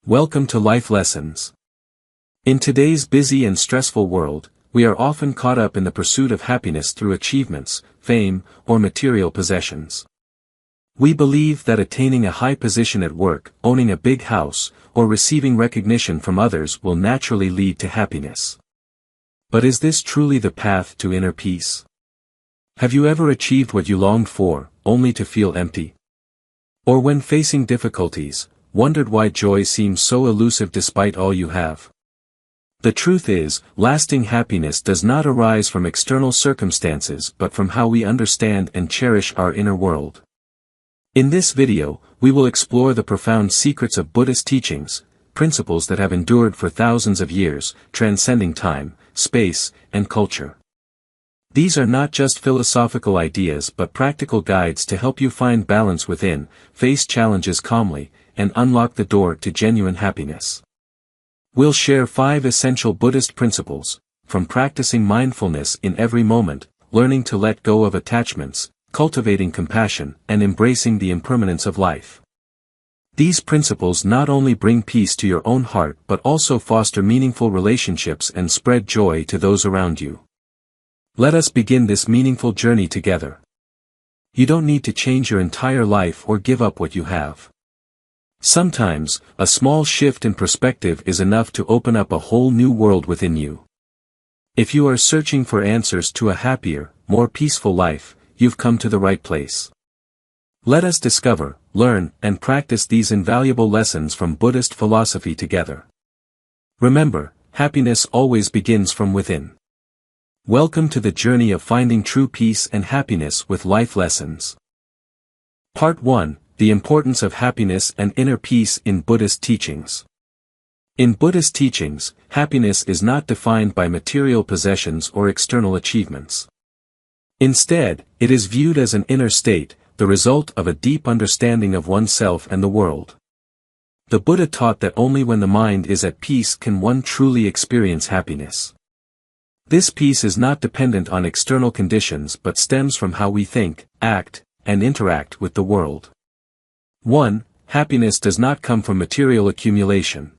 Welcome to Life Lessons. In today's busy and stressful world, we are often caught up in the pursuit of happiness through achievements, fame, or material possessions. We believe that attaining a high position at work, owning a big house, or receiving recognition from others will naturally lead to happiness. But is this truly the path to inner peace? Have you ever achieved what you longed for, only to feel empty? Or when facing difficulties, wondered why joy seems so elusive despite all you have? The truth is, lasting happiness does not arise from external circumstances but from how we understand and cherish our inner world. In this video, we will explore the profound secrets of Buddhist teachings, principles that have endured for thousands of years, transcending time, space, and culture. These are not just philosophical ideas but practical guides to help you find balance within, face challenges calmly, and unlock the door to genuine happiness. We'll share 5 essential Buddhist principles, from practicing mindfulness in every moment, learning to let go of attachments, cultivating compassion, and embracing the impermanence of life. These principles not only bring peace to your own heart but also foster meaningful relationships and spread joy to those around you. Let us begin this meaningful journey together. You don't need to change your entire life or give up what you have. Sometimes, a small shift in perspective is enough to open up a whole new world within you. If you are searching for answers to a happier, more peaceful life, you've come to the right place. Let us discover, learn, and practice these invaluable lessons from Buddhist philosophy together. Remember, happiness always begins from within. Welcome to the journey of finding true peace and happiness with Life Lessons. Part 1. The importance of happiness and inner peace in Buddhist teachings. In Buddhist teachings, happiness is not defined by material possessions or external achievements. Instead, it is viewed as an inner state, the result of a deep understanding of oneself and the world. The Buddha taught that only when the mind is at peace can one truly experience happiness. This peace is not dependent on external conditions but stems from how we think, act, and interact with the world. 1. Happiness does not come from material accumulation.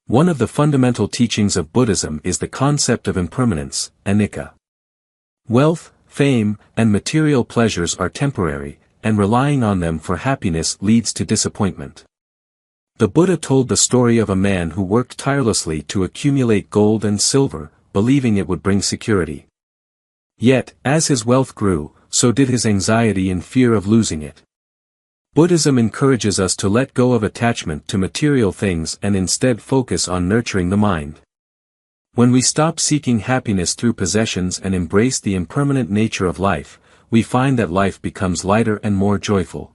One of the fundamental teachings of Buddhism is the concept of impermanence, anicca. Wealth, fame, and material pleasures are temporary, and relying on them for happiness leads to disappointment. The Buddha told the story of a man who worked tirelessly to accumulate gold and silver, believing it would bring security. Yet, as his wealth grew, so did his anxiety and fear of losing it. Buddhism encourages us to let go of attachment to material things and instead focus on nurturing the mind. When we stop seeking happiness through possessions and embrace the impermanent nature of life, we find that life becomes lighter and more joyful.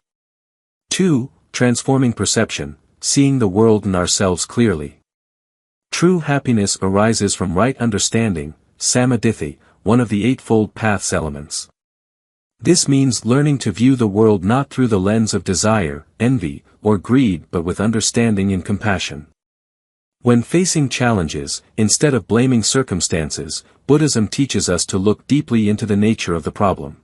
2. Transforming perception, seeing the world and ourselves clearly. True happiness arises from right understanding, samadhi, one of the Eightfold Path's elements. This means learning to view the world not through the lens of desire, envy, or greed but with understanding and compassion. When facing challenges, instead of blaming circumstances, Buddhism teaches us to look deeply into the nature of the problem.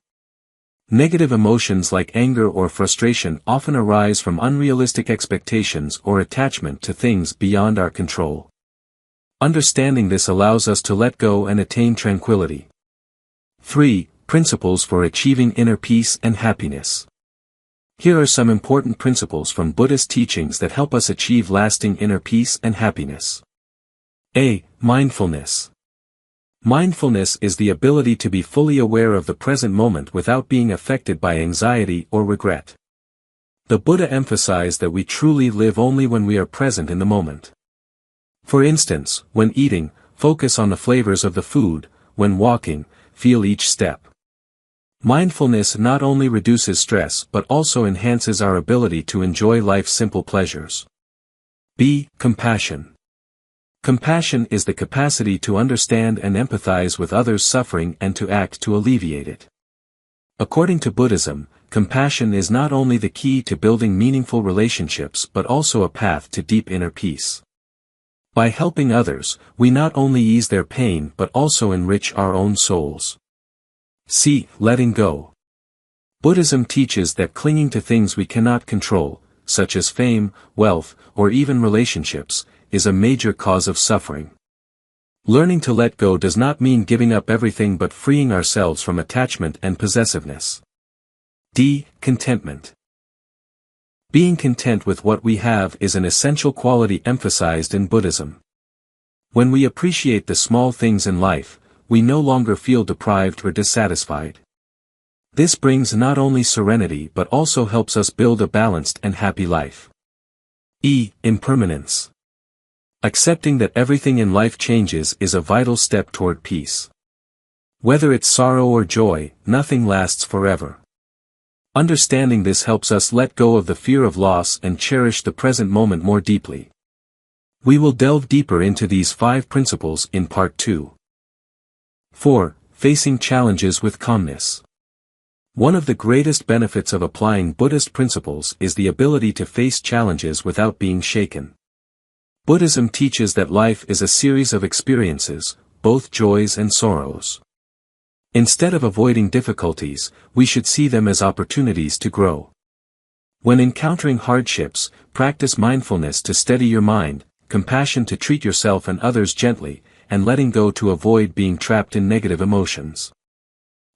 Negative emotions like anger or frustration often arise from unrealistic expectations or attachment to things beyond our control. Understanding this allows us to let go and attain tranquility. 3. Principles for achieving inner peace and happiness. Here are some important principles from Buddhist teachings that help us achieve lasting inner peace and happiness. A. Mindfulness. Mindfulness is the ability to be fully aware of the present moment without being affected by anxiety or regret. The Buddha emphasized that we truly live only when we are present in the moment. For instance, when eating, focus on the flavors of the food; when walking, feel each step. Mindfulness not only reduces stress but also enhances our ability to enjoy life's simple pleasures. B. Compassion. Compassion is the capacity to understand and empathize with others' suffering and to act to alleviate it. According to Buddhism, compassion is not only the key to building meaningful relationships but also a path to deep inner peace. By helping others, we not only ease their pain but also enrich our own souls. C. Letting go. Buddhism teaches that clinging to things we cannot control, such as fame, wealth, or even relationships, is a major cause of suffering. Learning to let go does not mean giving up everything but freeing ourselves from attachment and possessiveness. D. Contentment. Being content with what we have is an essential quality emphasized in Buddhism. When we appreciate the small things in life, we no longer feel deprived or dissatisfied. This brings not only serenity but also helps us build a balanced and happy life. E. Impermanence. Accepting that everything in life changes is a vital step toward peace. Whether it's sorrow or joy, nothing lasts forever. Understanding this helps us let go of the fear of loss and cherish the present moment more deeply. We will delve deeper into these 5 principles in Part 2. 4. Facing challenges with calmness. One of the greatest benefits of applying Buddhist principles is the ability to face challenges without being shaken. Buddhism teaches that life is a series of experiences, both joys and sorrows. Instead of avoiding difficulties, we should see them as opportunities to grow. When encountering hardships, practice mindfulness to steady your mind, compassion to treat yourself and others gently, and letting go to avoid being trapped in negative emotions.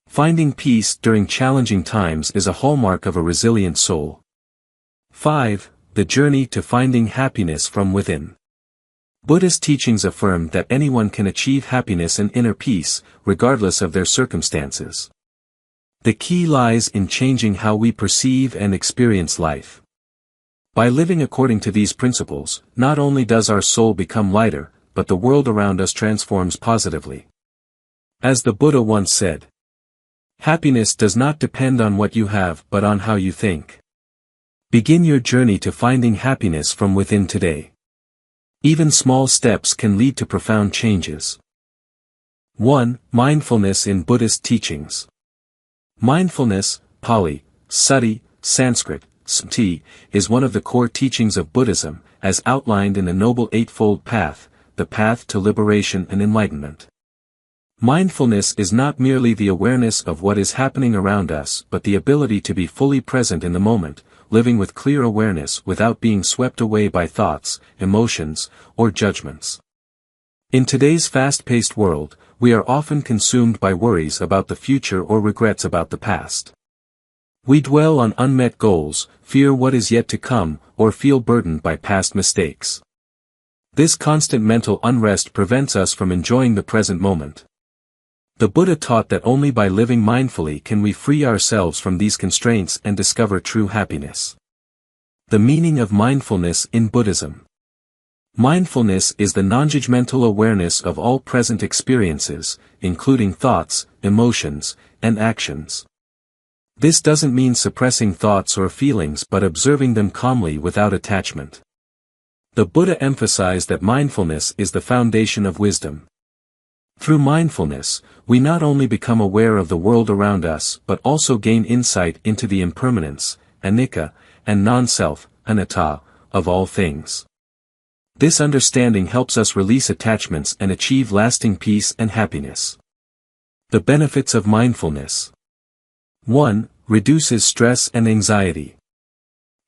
Finding peace during challenging times is a hallmark of a resilient soul. 5. The journey to finding happiness from within. Buddhist teachings affirm that anyone can achieve happiness and inner peace, regardless of their circumstances. The key lies in changing how we perceive and experience life. By living according to these principles, not only does our soul become lighter, but the world around us transforms positively. As the Buddha once said, "Happiness does not depend on what you have but on how you think." Begin your journey to finding happiness from within today. Even small steps can lead to profound changes. 1. Mindfulness in Buddhist teachings. Mindfulness, Pali, Sati, Sanskrit, Sati, is one of the core teachings of Buddhism, as outlined in the Noble Eightfold Path, the path to liberation and enlightenment. Mindfulness is not merely the awareness of what is happening around us but the ability to be fully present in the moment, living with clear awareness without being swept away by thoughts, emotions, or judgments. In today's fast-paced world, we are often consumed by worries about the future or regrets about the past. We dwell on unmet goals, fear what is yet to come, or feel burdened by past mistakes. This constant mental unrest prevents us from enjoying the present moment. The Buddha taught that only by living mindfully can we free ourselves from these constraints and discover true happiness. The meaning of mindfulness in Buddhism. Mindfulness is the non-judgmental awareness of all present experiences, including thoughts, emotions, and actions. This doesn't mean suppressing thoughts or feelings but observing them calmly without attachment. The Buddha emphasized that mindfulness is the foundation of wisdom. Through mindfulness, we not only become aware of the world around us but also gain insight into the impermanence, anicca, and non-self, anatta, of all things. This understanding helps us release attachments and achieve lasting peace and happiness. The benefits of mindfulness. 1. Reduces stress and anxiety.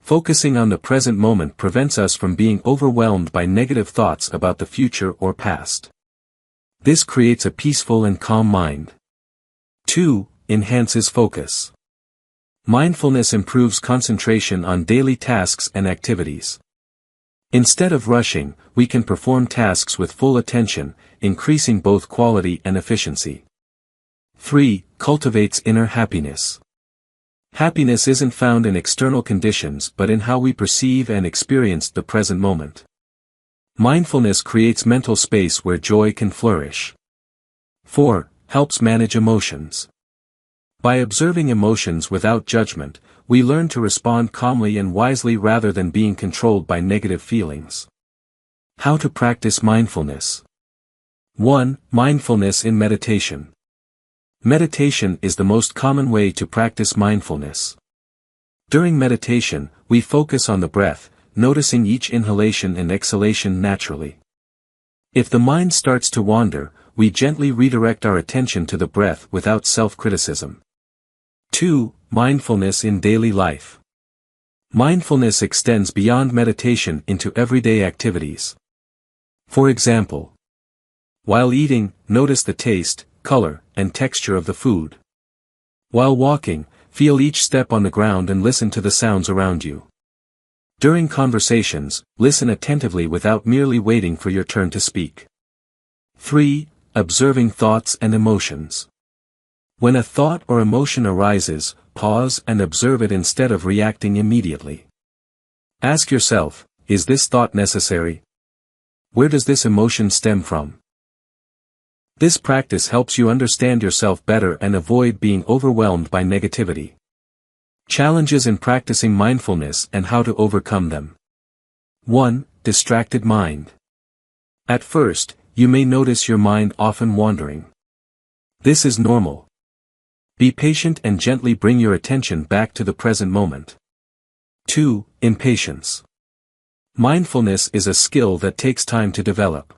Focusing on the present moment prevents us from being overwhelmed by negative thoughts about the future or past. This creates a peaceful and calm mind. 2. Enhances focus. Mindfulness improves concentration on daily tasks and activities. Instead of rushing, we can perform tasks with full attention, increasing both quality and efficiency. 3. Cultivates inner happiness. Happiness isn't found in external conditions but in how we perceive and experience the present moment. Mindfulness creates mental space where joy can flourish. 4. Helps manage emotions. By observing emotions without judgment, we learn to respond calmly and wisely rather than being controlled by negative feelings. How to practice mindfulness. 1. Mindfulness in meditation. Meditation is the most common way to practice mindfulness. During meditation, we focus on the breath, noticing each inhalation and exhalation naturally. If the mind starts to wander, we gently redirect our attention to the breath without self-criticism. 2. Mindfulness in daily life. Mindfulness extends beyond meditation into everyday activities. For example, while eating, notice the taste, color, and texture of the food. While walking, feel each step on the ground and listen to the sounds around you. During conversations, listen attentively without merely waiting for your turn to speak. 3. Observing thoughts and emotions. When a thought or emotion arises, pause and observe it instead of reacting immediately. Ask yourself, is this thought necessary? Where does this emotion stem from? This practice helps you understand yourself better and avoid being overwhelmed by negativity. Challenges in practicing mindfulness and how to overcome them. 1. Distracted mind. At first, you may notice your mind often wandering. This is normal. Be patient and gently bring your attention back to the present moment. 2. Impatience. Mindfulness is a skill that takes time to develop.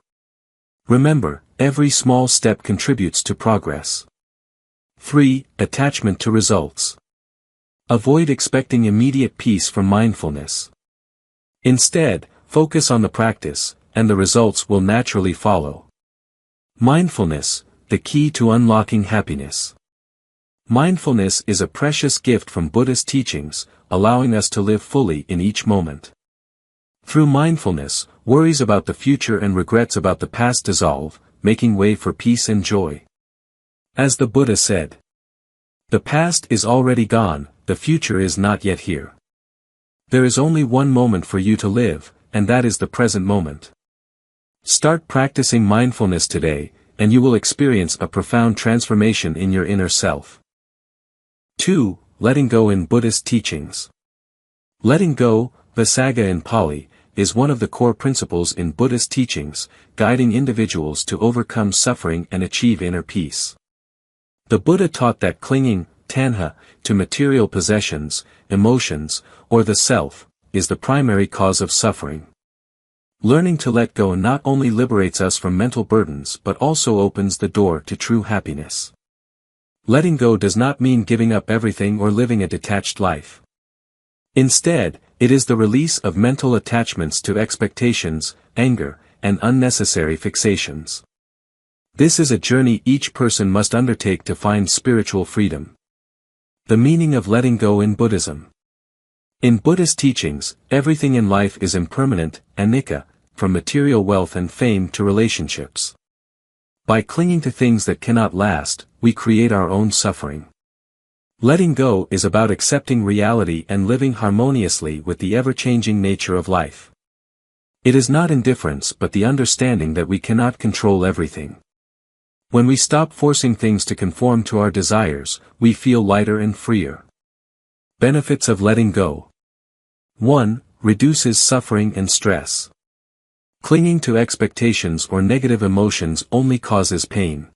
Remember, every small step contributes to progress. 3. Attachment to results. Avoid expecting immediate peace from mindfulness. Instead, focus on the practice, and the results will naturally follow. Mindfulness, the key to unlocking happiness. Mindfulness is a precious gift from Buddhist teachings, allowing us to live fully in each moment. Through mindfulness, worries about the future and regrets about the past dissolve, making way for peace and joy. As the Buddha said, "The past is already gone, the future is not yet here. There is only one moment for you to live, and that is the present moment." Start practicing mindfulness today, and you will experience a profound transformation in your inner self. 2. Letting go in Buddhist teachings. Letting go, Visagga in Pali, is one of the core principles in Buddhist teachings, guiding individuals to overcome suffering and achieve inner peace. The Buddha taught that clinging, tanha, to material possessions, emotions, or the self, is the primary cause of suffering. Learning to let go not only liberates us from mental burdens but also opens the door to true happiness. Letting go does not mean giving up everything or living a detached life. Instead, it is the release of mental attachments to expectations, anger, and unnecessary fixations. This is a journey each person must undertake to find spiritual freedom. The meaning of letting go in Buddhism. In Buddhist teachings, everything in life is impermanent, anicca, from material wealth and fame to relationships. By clinging to things that cannot last, we create our own suffering. Letting go is about accepting reality and living harmoniously with the ever-changing nature of life. It is not indifference but the understanding that we cannot control everything. When we stop forcing things to conform to our desires, we feel lighter and freer. Benefits of letting go. 1. Reduces suffering and stress. Clinging to expectations or negative emotions only causes pain.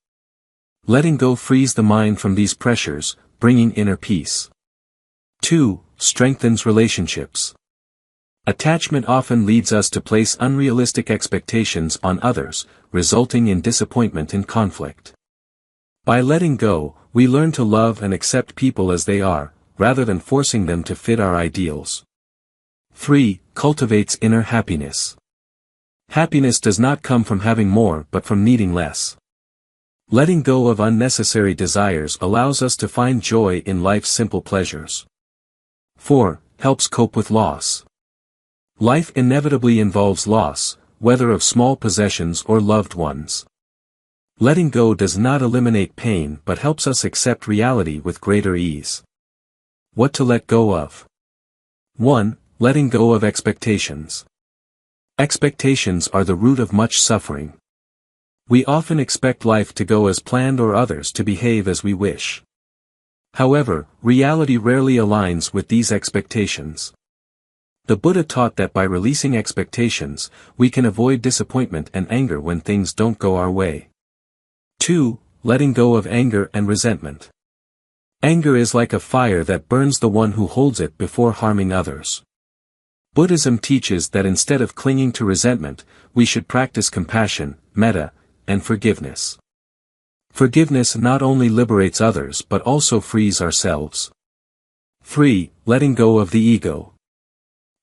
Letting go frees the mind from these pressures, bringing inner peace. 2. Strengthens relationships. Attachment often leads us to place unrealistic expectations on others, resulting in disappointment and conflict. By letting go, we learn to love and accept people as they are, rather than forcing them to fit our ideals. 3. Cultivates inner happiness. Happiness does not come from having more but from needing less. Letting go of unnecessary desires allows us to find joy in life's simple pleasures. 4. Helps cope with loss. Life inevitably involves loss, whether of small possessions or loved ones. Letting go does not eliminate pain but helps us accept reality with greater ease. What to let go of? 1. Letting go of expectations. Expectations are the root of much suffering. We often expect life to go as planned or others to behave as we wish. However, reality rarely aligns with these expectations. The Buddha taught that by releasing expectations, we can avoid disappointment and anger when things don't go our way. 2. Letting go of anger and resentment. Anger is like a fire that burns the one who holds it before harming others. Buddhism teaches that instead of clinging to resentment, we should practice compassion, metta, and forgiveness. Forgiveness not only liberates others but also frees ourselves. 3. Letting go of the ego.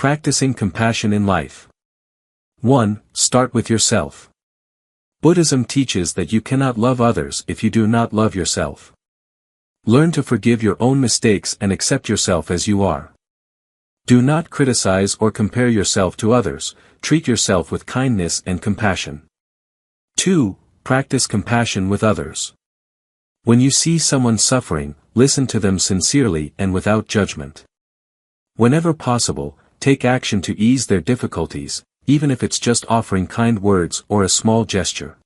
Practicing compassion in life. 1. Start with yourself. Buddhism teaches that you cannot love others if you do not love yourself. Learn to forgive your own mistakes and accept yourself as you are. Do not criticize or compare yourself to others, treat yourself with kindness and compassion. 2. Practice compassion with others. When you see someone suffering, listen to them sincerely and without judgment. Whenever possible, take action to ease their difficulties, even if it's just offering kind words or a small gesture.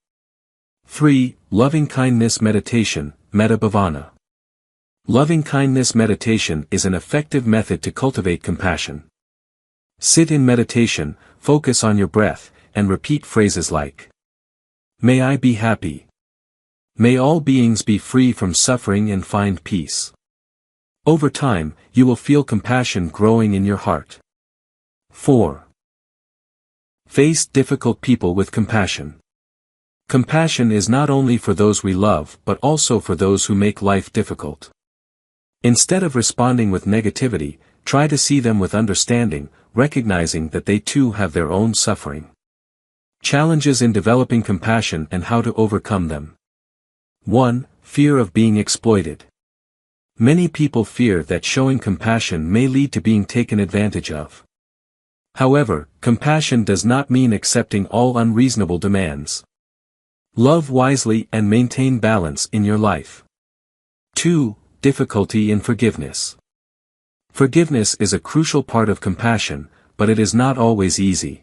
3. Loving kindness meditation, metta bhavana. Loving kindness meditation is an effective method to cultivate compassion. Sit in meditation, focus on your breath, and repeat phrases like, "May I be happy. May all beings be free from suffering and find peace." Over time, you will feel compassion growing in your heart. 4. Face difficult people with compassion. Compassion is not only for those we love but also for those who make life difficult. Instead of responding with negativity, try to see them with understanding, recognizing that they too have their own suffering. Challenges in developing compassion and how to overcome them. 1. Fear of being exploited. Many people fear that showing compassion may lead to being taken advantage of. However, compassion does not mean accepting all unreasonable demands. Love wisely and maintain balance in your life. 2. Difficulty in forgiveness. Forgiveness is a crucial part of compassion, but it is not always easy.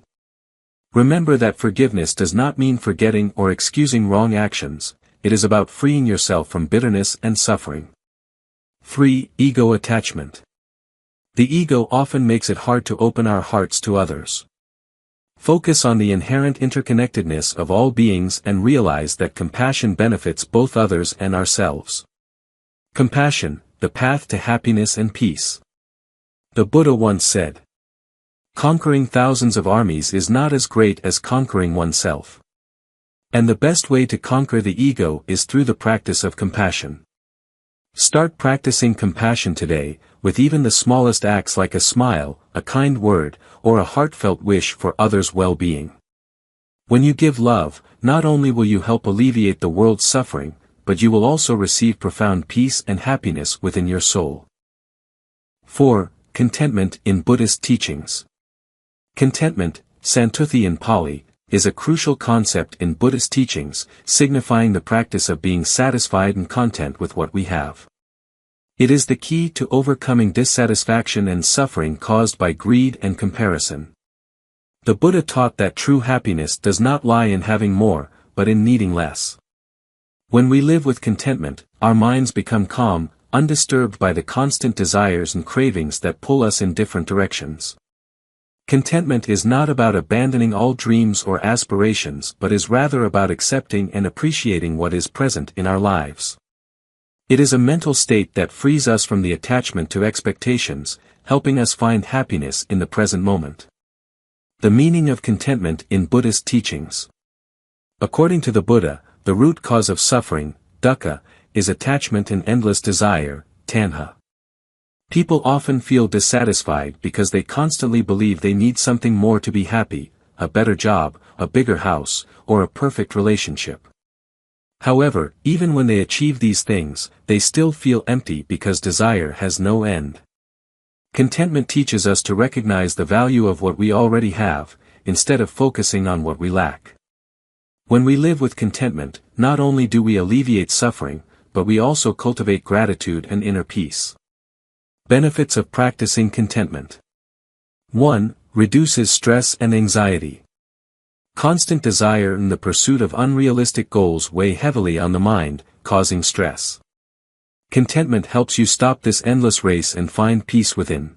Remember that forgiveness does not mean forgetting or excusing wrong actions, it is about freeing yourself from bitterness and suffering. 3. Ego attachment. The ego often makes it hard to open our hearts to others. Focus on the inherent interconnectedness of all beings and realize that compassion benefits both others and ourselves. Compassion, the path to happiness and peace. The Buddha once said, "Conquering thousands of armies is not as great as conquering oneself." And the best way to conquer the ego is through the practice of compassion. Start practicing compassion today, with even the smallest acts like a smile, a kind word, or a heartfelt wish for others' well-being. When you give love, not only will you help alleviate the world's suffering, but you will also receive profound peace and happiness within your soul. 4. Contentment in Buddhist teachings. Contentment, santuthi in Pali, is a crucial concept in Buddhist teachings, signifying the practice of being satisfied and content with what we have. It is the key to overcoming dissatisfaction and suffering caused by greed and comparison. The Buddha taught that true happiness does not lie in having more, but in needing less. When we live with contentment, our minds become calm, undisturbed by the constant desires and cravings that pull us in different directions. Contentment is not about abandoning all dreams or aspirations but is rather about accepting and appreciating what is present in our lives. It is a mental state that frees us from the attachment to expectations, helping us find happiness in the present moment. The meaning of contentment in Buddhist teachings. According to the Buddha, the root cause of suffering, dukkha, is attachment and endless desire, tanha. People often feel dissatisfied because they constantly believe they need something more to be happy, a better job, a bigger house, or a perfect relationship. However, even when they achieve these things, they still feel empty because desire has no end. Contentment teaches us to recognize the value of what we already have, instead of focusing on what we lack. When we live with contentment, not only do we alleviate suffering, but we also cultivate gratitude and inner peace. Benefits of practicing contentment. 1. Reduces stress and anxiety. Constant desire and the pursuit of unrealistic goals weigh heavily on the mind, causing stress. Contentment helps you stop this endless race and find peace within.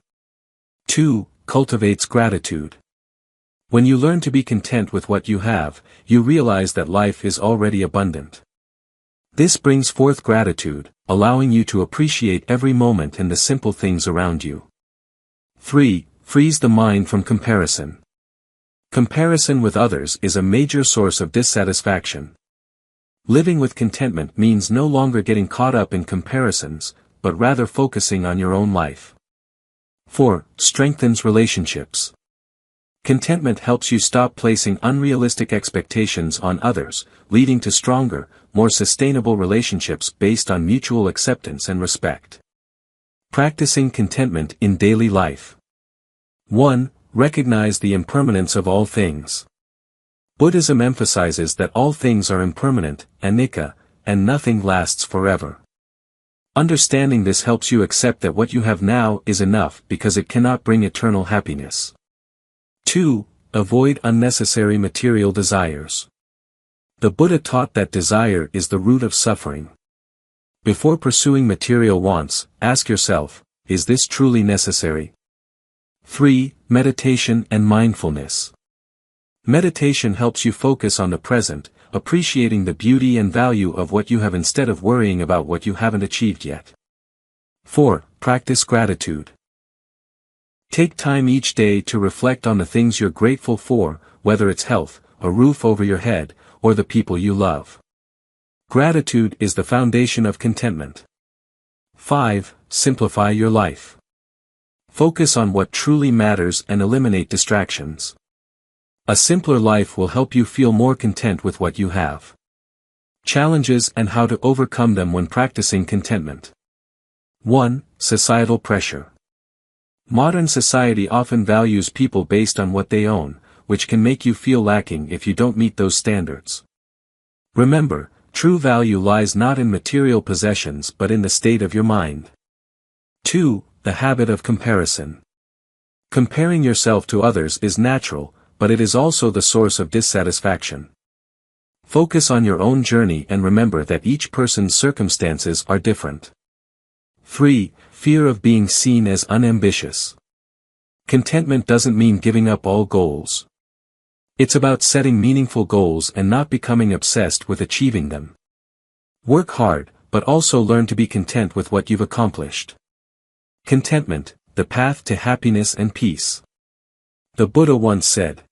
2. Cultivates gratitude. When you learn to be content with what you have, you realize that life is already abundant. This brings forth gratitude, allowing you to appreciate every moment and the simple things around you. 3. Frees the mind from comparison. Comparison with others is a major source of dissatisfaction. Living with contentment means no longer getting caught up in comparisons, but rather focusing on your own life. 4. Strengthens relationships. Contentment helps you stop placing unrealistic expectations on others, leading to stronger, more sustainable relationships based on mutual acceptance and respect. Practicing contentment in daily life. 1. Recognize the impermanence of all things. Buddhism emphasizes that all things are impermanent, anicca, and nothing lasts forever. Understanding this helps you accept that what you have now is enough because it cannot bring eternal happiness. 2. Avoid unnecessary material desires. The Buddha taught that desire is the root of suffering. Before pursuing material wants, ask yourself, is this truly necessary? 3. Meditation and mindfulness. Meditation helps you focus on the present, appreciating the beauty and value of what you have instead of worrying about what you haven't achieved yet. 4. Practice gratitude. Take time each day to reflect on the things you're grateful for, whether it's health, a roof over your head, or the people you love. Gratitude is the foundation of contentment. 5. Simplify your life. Focus on what truly matters and eliminate distractions. A simpler life will help you feel more content with what you have. Challenges and how to overcome them when practicing contentment. 1. Societal pressure. Modern society often values people based on what they own, which can make you feel lacking if you don't meet those standards. Remember, true value lies not in material possessions but in the state of your mind. 2. The habit of comparison. Comparing yourself to others is natural, but it is also the source of dissatisfaction. Focus on your own journey and remember that each person's circumstances are different. 3. Fear of being seen as unambitious. Contentment doesn't mean giving up all goals. It's about setting meaningful goals and not becoming obsessed with achieving them. Work hard, but also learn to be content with what you've accomplished. Contentment, the path to happiness and peace. The Buddha once said,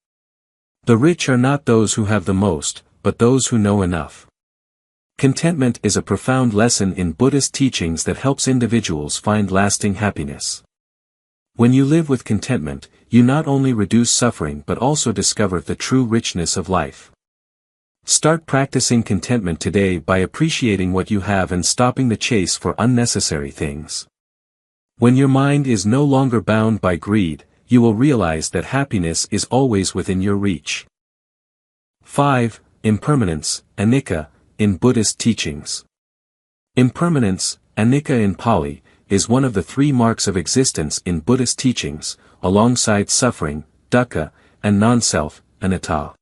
"The rich are not those who have the most, but those who know enough." Contentment is a profound lesson in Buddhist teachings that helps individuals find lasting happiness. When you live with contentment, you not only reduce suffering but also discover the true richness of life. Start practicing contentment today by appreciating what you have and stopping the chase for unnecessary things. When your mind is no longer bound by greed, you will realize that happiness is always within your reach. 5. Impermanence, anicca, in Buddhist teachings. Impermanence, anicca in Pali, is one of the 3 marks of existence in Buddhist teachings, alongside suffering, dukkha, and non-self, anatta.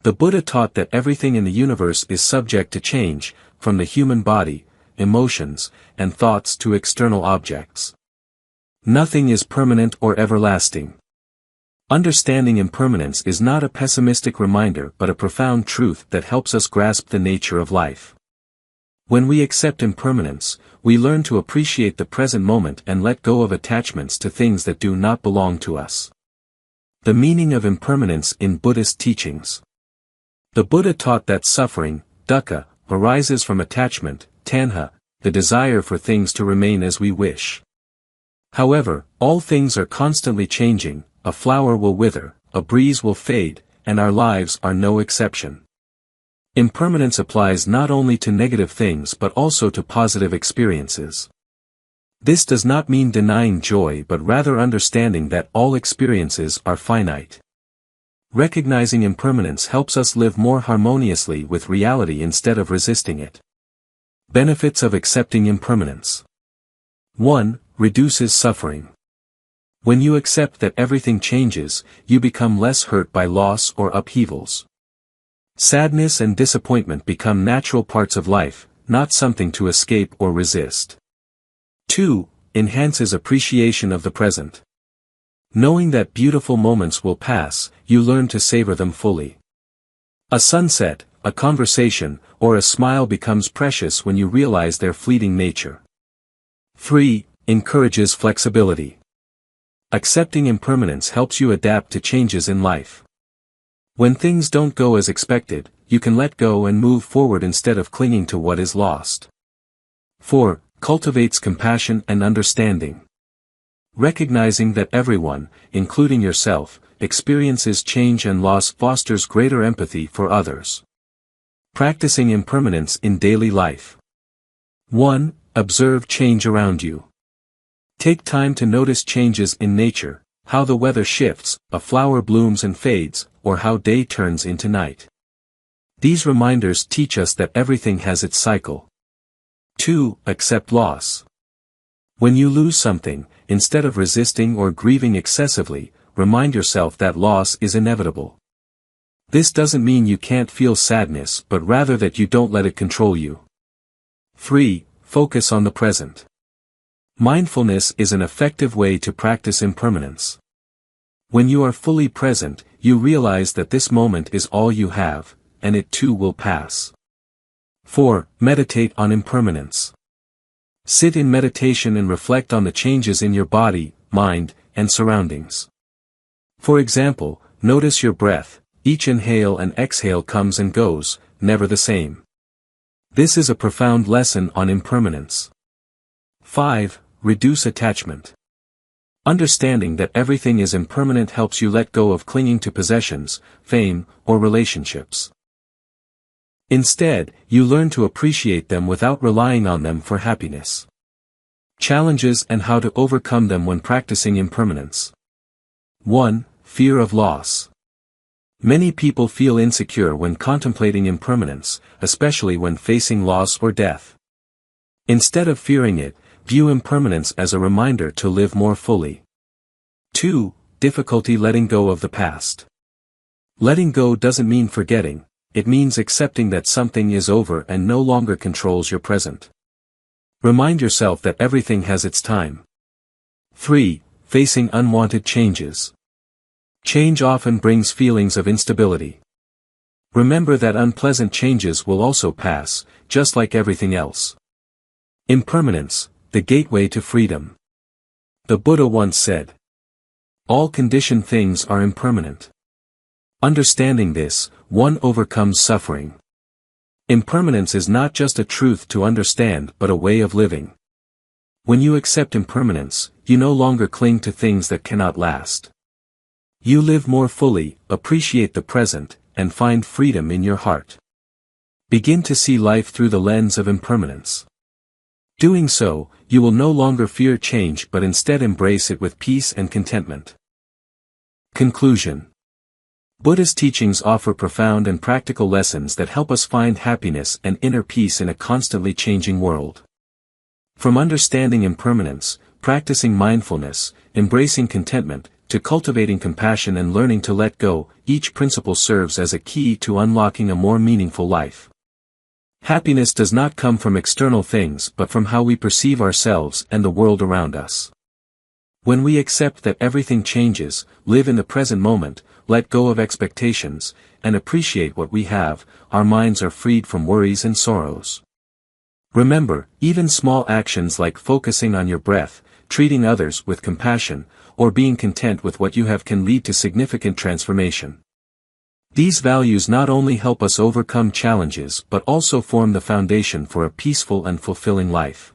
The Buddha taught that everything in the universe is subject to change, from the human body, emotions, and thoughts to external objects. Nothing is permanent or everlasting. Understanding impermanence is not a pessimistic reminder but a profound truth that helps us grasp the nature of life. When we accept impermanence, we learn to appreciate the present moment and let go of attachments to things that do not belong to us. The meaning of impermanence in Buddhist teachings. The Buddha taught that suffering, dukkha, arises from attachment, tanha, the desire for things to remain as we wish. However, all things are constantly changing, a flower will wither, a breeze will fade, and our lives are no exception. Impermanence applies not only to negative things but also to positive experiences. This does not mean denying joy but rather understanding that all experiences are finite. Recognizing impermanence helps us live more harmoniously with reality instead of resisting it. Benefits of accepting impermanence. 1. Reduces suffering. When you accept that everything changes, you become less hurt by loss or upheavals. Sadness and disappointment become natural parts of life, not something to escape or resist. 2. Enhances appreciation of the present. Knowing that beautiful moments will pass, you learn to savor them fully. A sunset, a conversation, or a smile becomes precious when you realize their fleeting nature. 3. Encourages flexibility. Accepting impermanence helps you adapt to changes in life. When things don't go as expected, you can let go and move forward instead of clinging to what is lost. 4. Cultivates compassion and understanding. Recognizing that everyone, including yourself, experiences change and loss fosters greater empathy for others. Practicing impermanence in daily life. 1. Observe change around you. Take time to notice changes in nature, how the weather shifts, a flower blooms and fades, or how day turns into night. These reminders teach us that everything has its cycle. 2. Accept loss. When you lose something, instead of resisting or grieving excessively, remind yourself that loss is inevitable. This doesn't mean you can't feel sadness, but rather that you don't let it control you. 3. Focus on the present. Mindfulness is an effective way to practice impermanence. When you are fully present, you realize that this moment is all you have, and it too will pass. 4. Meditate on impermanence. Sit in meditation and reflect on the changes in your body, mind, and surroundings. For example, notice your breath. Each inhale and exhale comes and goes, never the same. This is a profound lesson on impermanence. 5. Reduce attachment. Understanding that everything is impermanent helps you let go of clinging to possessions, fame, or relationships. Instead, you learn to appreciate them without relying on them for happiness. Challenges and how to overcome them when practicing impermanence. 1. Fear of loss. Many people feel insecure when contemplating impermanence, especially when facing loss or death. Instead of fearing it, view impermanence as a reminder to live more fully. 2. Difficulty letting go of the past. Letting go doesn't mean forgetting, it means accepting that something is over and no longer controls your present. Remind yourself that everything has its time. 3. Facing unwanted changes. Change often brings feelings of instability. Remember that unpleasant changes will also pass, just like everything else. Impermanence, the gateway to freedom. The Buddha once said, "All conditioned things are impermanent." Understanding this, one overcomes suffering. Impermanence is not just a truth to understand but a way of living. When you accept impermanence, you no longer cling to things that cannot last. You live more fully, appreciate the present, and find freedom in your heart. Begin to see life through the lens of impermanence. Doing so, you will no longer fear change but instead embrace it with peace and contentment. Conclusion. Buddhist teachings offer profound and practical lessons that help us find happiness and inner peace in a constantly changing world. From understanding impermanence, practicing mindfulness, embracing contentment, to cultivating compassion and learning to let go, each principle serves as a key to unlocking a more meaningful life. Happiness does not come from external things but from how we perceive ourselves and the world around us. When we accept that everything changes, live in the present moment, let go of expectations, and appreciate what we have, our minds are freed from worries and sorrows. Remember, even small actions like focusing on your breath, treating others with compassion, or being content with what you have can lead to significant transformation. These values not only help us overcome challenges but also form the foundation for a peaceful and fulfilling life.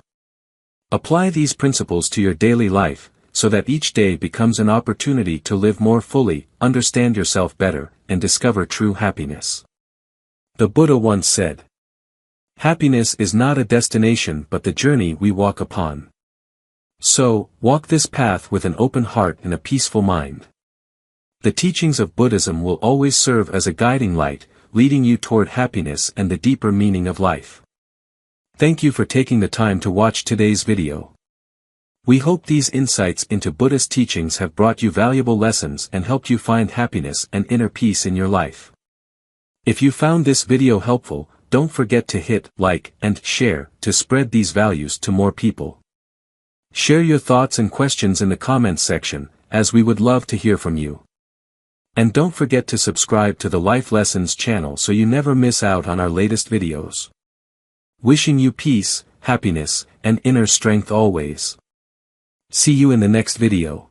Apply these principles to your daily life, so that each day becomes an opportunity to live more fully, understand yourself better, and discover true happiness. The Buddha once said, "Happiness is not a destination but the journey we walk upon." So, walk this path with an open heart and a peaceful mind. The teachings of Buddhism will always serve as a guiding light, leading you toward happiness and the deeper meaning of life. Thank you for taking the time to watch today's video. We hope these insights into Buddhist teachings have brought you valuable lessons and helped you find happiness and inner peace in your life. If you found this video helpful, don't forget to hit like and share to spread these values to more people. Share your thoughts and questions in the comments section, as we would love to hear from you. And don't forget to subscribe to the Life Lessons channel so you never miss out on our latest videos. Wishing you peace, happiness, and inner strength always. See you in the next video.